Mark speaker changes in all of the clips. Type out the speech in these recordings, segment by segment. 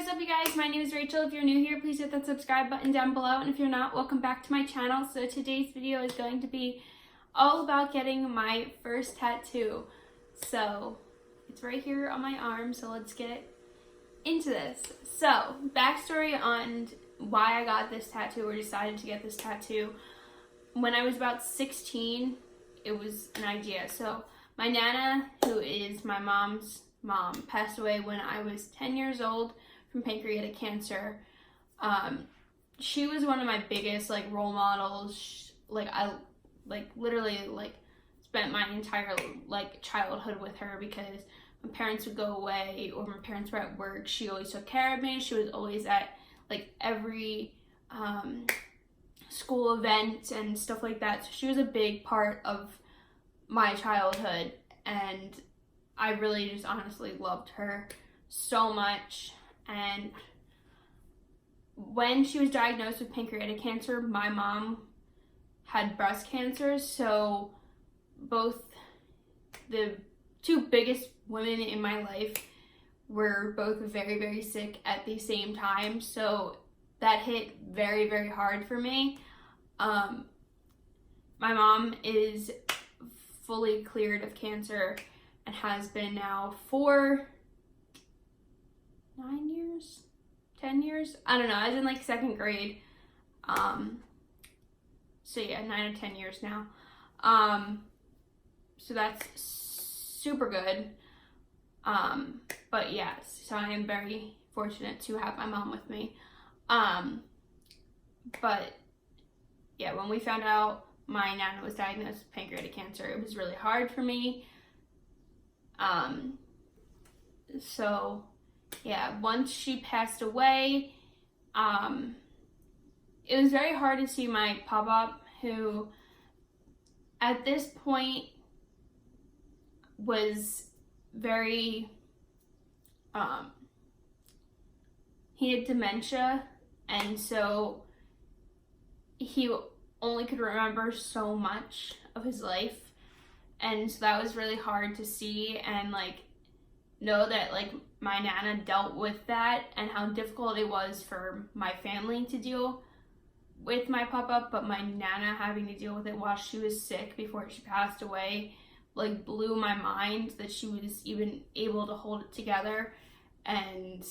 Speaker 1: up, you guys? My name is Rachel. If you're new here, please hit that subscribe button down below, and if you're not, welcome back to my channel. So today's video is going to be all about getting my first tattoo. So it's right here on my arm, so let's get into this. So backstory on why I got this tattoo or decided to get this tattoo. When I was about 16, it was an idea. So my Nana, who is my mom's mom, passed away when I was 10 years old from pancreatic cancer. She was one of my biggest role models. I literally spent my entire childhood with her because my parents would go away or my parents were at work. She always took care of me. She was always at every school event and stuff like that. So she was a big part of my childhood, and I really just honestly loved her so much. And when she was diagnosed with pancreatic cancer, my mom had breast cancer, so both the two biggest women in my life were both very, very sick at the same time, so that hit very, very hard for me. My mom is fully cleared of cancer and has been now for 9 years, 10 years, I don't know. I was in second grade, so yeah, 9 or 10 years now. So that's super good. But yes, so I am very fortunate to have my mom with me. But yeah, when we found out my Nana was diagnosed with pancreatic cancer, it was really hard for me. So yeah, once she passed away, it was very hard to see my pop-up, who at this point was very, he had dementia, and so he only could remember so much of his life, and so that was really hard to see and know that my Nana dealt with that and how difficult it was for my family to deal with my pop-up, but my Nana having to deal with it while she was sick before she passed away blew my mind that she was even able to hold it together and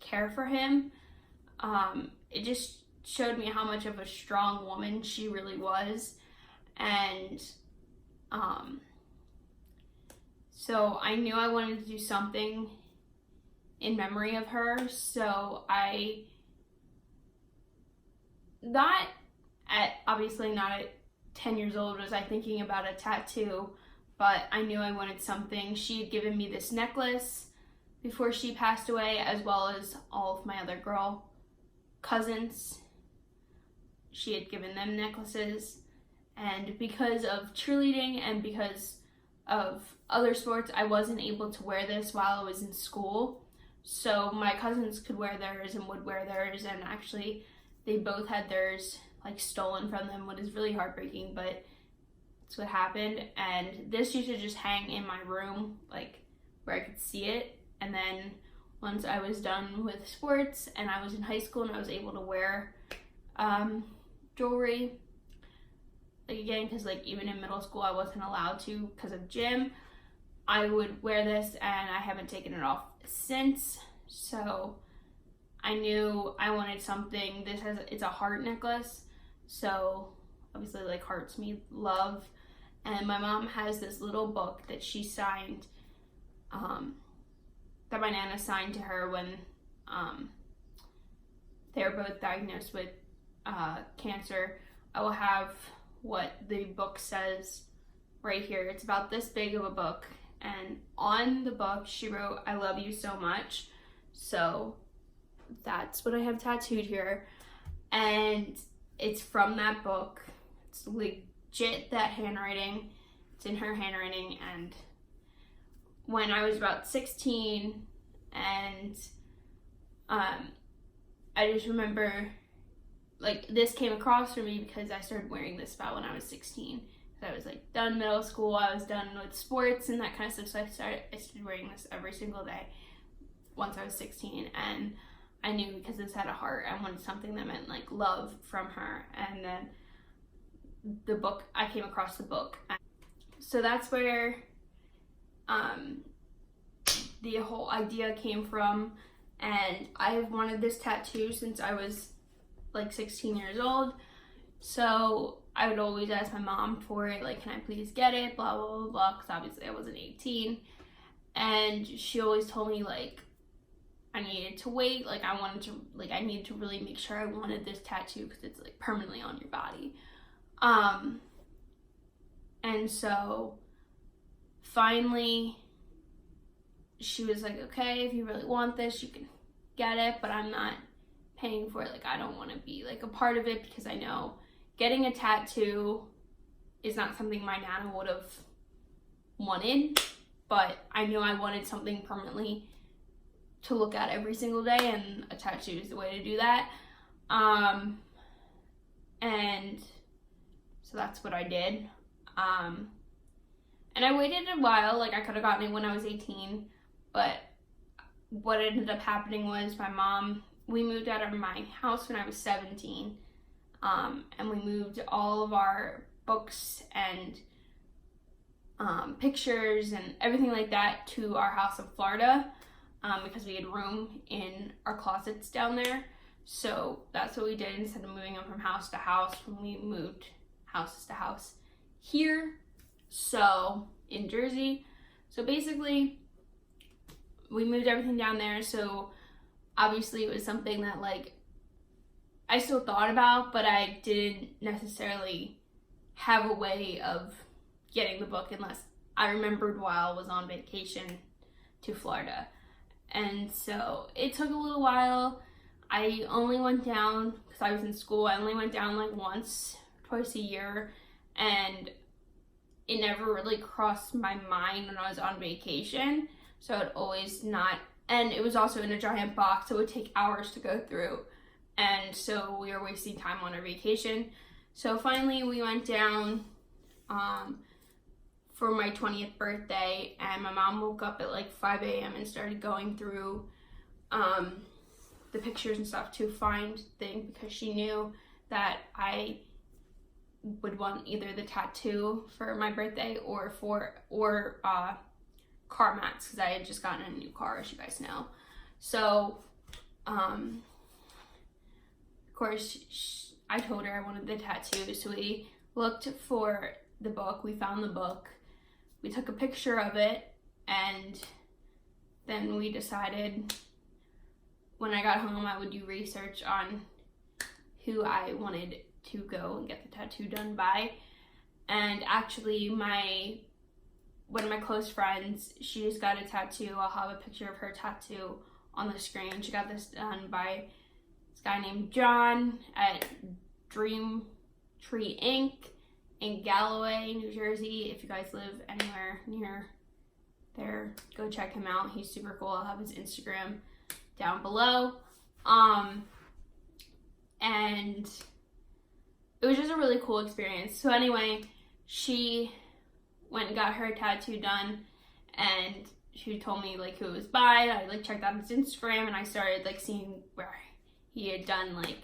Speaker 1: care for him. It just showed me how much of a strong woman she really was, and so I knew I wanted to do something in memory of her. So obviously not at 10 years old was I thinking about a tattoo, but I knew I wanted something. She had given me this necklace before she passed away, as well as all of my other girl cousins. She had given them necklaces, and because of cheerleading and because of other sports, I wasn't able to wear this while I was in school. So my cousins could wear theirs and would wear theirs, and actually they both had theirs stolen from them, what is really heartbreaking, but it's what happened. And this used to just hang in my room, where I could see it. And then once I was done with sports and I was in high school and I was able to wear jewelry again, because even in middle school I wasn't allowed to because of gym, I would wear this, and I haven't taken it off since. So I knew I wanted something. It's a heart necklace, so obviously hearts mean love, and my mom has this little book that she signed, that my Nana signed to her when they were both diagnosed with cancer. I will have what the book says right here. It's about this big of a book, and on the book she wrote, "I love you so much." So that's what I have tattooed here, and it's from that book. It's legit that handwriting. It's in her handwriting. And when I was about 16, and I just remember this came across for me because I started wearing this about when I was 16. So I was done middle school, I was done with sports and that kind of stuff, so I started wearing this every single day once I was 16, and I knew because this had a heart, I wanted something that meant like love from her. And then the book, I came across the book. So that's where the whole idea came from. And I've wanted this tattoo since I was like 16 years old. So I would always ask my mom for it, like, can I please get it, blah, blah, blah, blah, because obviously I wasn't 18. And she always told me, like, I needed to wait, like, I needed to really make sure I wanted this tattoo because it's, like, permanently on your body. And so finally she was like, okay, if you really want this, you can get it, but I'm not paying for it. Like, I don't want to be, like, a part of it, because I know getting a tattoo is not something my Nana would have wanted, but I knew I wanted something permanently to look at every single day, and a tattoo is the way to do that. And so that's what I did. And I waited a while, like, I could have gotten it when I was 18, but what ended up happening was we moved out of my house when I was 17, and we moved all of our books and pictures and everything like that to our house in Florida, because we had room in our closets down there. So that's what we did instead of moving them from house to house. When we moved house to house here, so in Jersey. So basically we moved everything down there. So obviously it was something that, like, I still thought about, but I didn't necessarily have a way of getting the book unless I remembered while I was on vacation to Florida. And so it took a little while. I only went down, because I was in school, I only went down like twice a year, and it never really crossed my mind when I was on vacation. So it always not, and it was also in a giant box, so it would take hours to go through. And so we were wasting time on our vacation. So finally we went down for my 20th birthday, and my mom woke up at like 5 a.m. and started going through the pictures and stuff to find things, because she knew that I would want either the tattoo for my birthday or car mats, because I had just gotten a new car, as you guys know. So of course I told her I wanted the tattoo, so we looked for the book, we found the book, we took a picture of it, and then we decided when I got home I would do research on who I wanted to go and get the tattoo done by. And actually one of my close friends, she just got a tattoo. I'll have a picture of her tattoo on the screen. She got this done by this guy named John at Dream Tree Ink in Galloway, New Jersey. If you guys live anywhere near there, go check him out. He's super cool. I'll have his Instagram down below. And it was just a really cool experience. So anyway, she went and got her tattoo done, and she told me like who it was by. I like checked out his Instagram, and I started like seeing where he had done like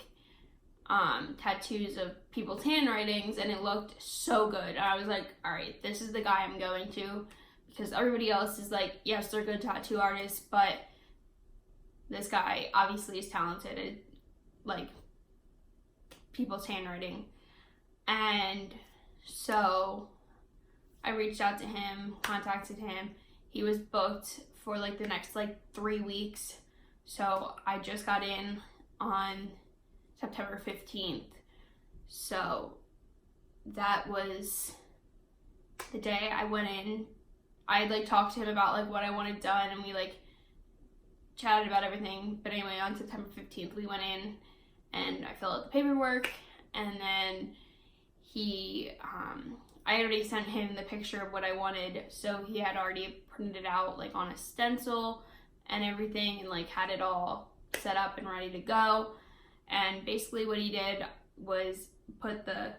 Speaker 1: tattoos of people's handwritings, and it looked so good. And I was like, all right, this is the guy I'm going to, because everybody else is like, yes, they're good tattoo artists, but this guy obviously is talented at like people's handwriting. And so I reached out to him, contacted him. He was booked for like the next like 3 weeks. So I just got in on September 15th. So that was the day I went in. I like talked to him about like what I wanted done, and we like chatted about everything. But anyway, on September 15th we went in and I filled out the paperwork, and then I already sent him the picture of what I wanted, so he had already printed it out like on a stencil and everything, and like had it all set up and ready to go. And basically what he did was put the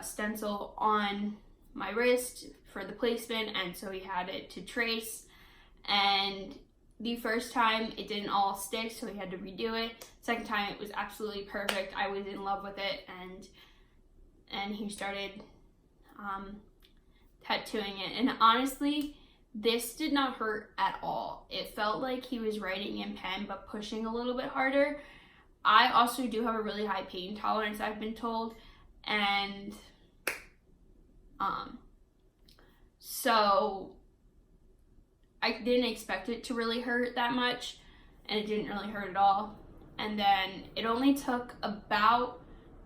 Speaker 1: stencil on my wrist for the placement, and so he had it to trace. And the first time it didn't all stick, so we had to redo it. Second time it was absolutely perfect. I was in love with it, and he started tattooing it. And honestly, this did not hurt at all. It felt like he was writing in pen but pushing a little bit harder. I also do have a really high pain tolerance, I've been told, and so I didn't expect it to really hurt that much, and it didn't really hurt at all. And then it only took about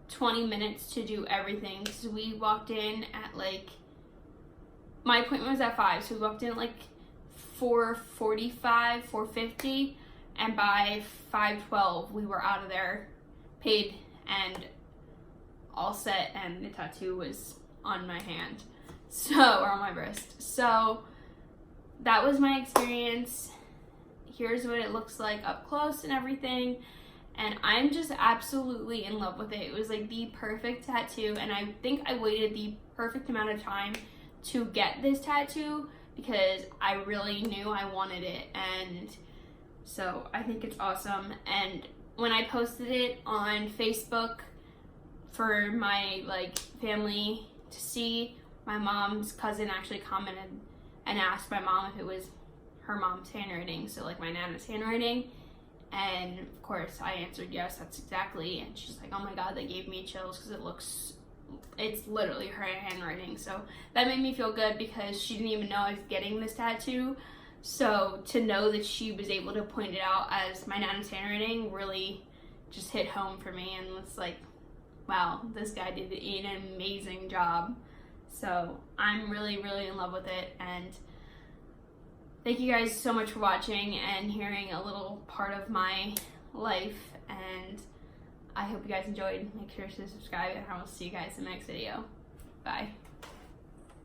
Speaker 1: 20 minutes to do everything, because we walked in at like, my appointment was at 5, so we walked in at like 4:45, 4:50, and by 5:12 we were out of there, paid, and all set, and the tattoo was on my hand, or on my wrist. So that was my experience. Here's what it looks like up close and everything, and I'm just absolutely in love with it. It was like the perfect tattoo, and I think I waited the perfect amount of time to get this tattoo because I really knew I wanted it, and so I think it's awesome. And when I posted it on Facebook for my like family to see, my mom's cousin actually commented and asked my mom if it was her mom's handwriting, so like my nana's handwriting, and of course I answered yes, that's exactly. And she's like, oh my god, that gave me chills because it's literally her handwriting. So that made me feel good because she didn't even know I was getting this tattoo. So to know that she was able to point it out as my nana's handwriting really just hit home for me, and it's like, wow, this guy did an amazing job. So I'm really, really in love with it, and thank you guys so much for watching and hearing a little part of my life, and I hope you guys enjoyed. Make sure to subscribe, and I will see you guys in the next video. Bye.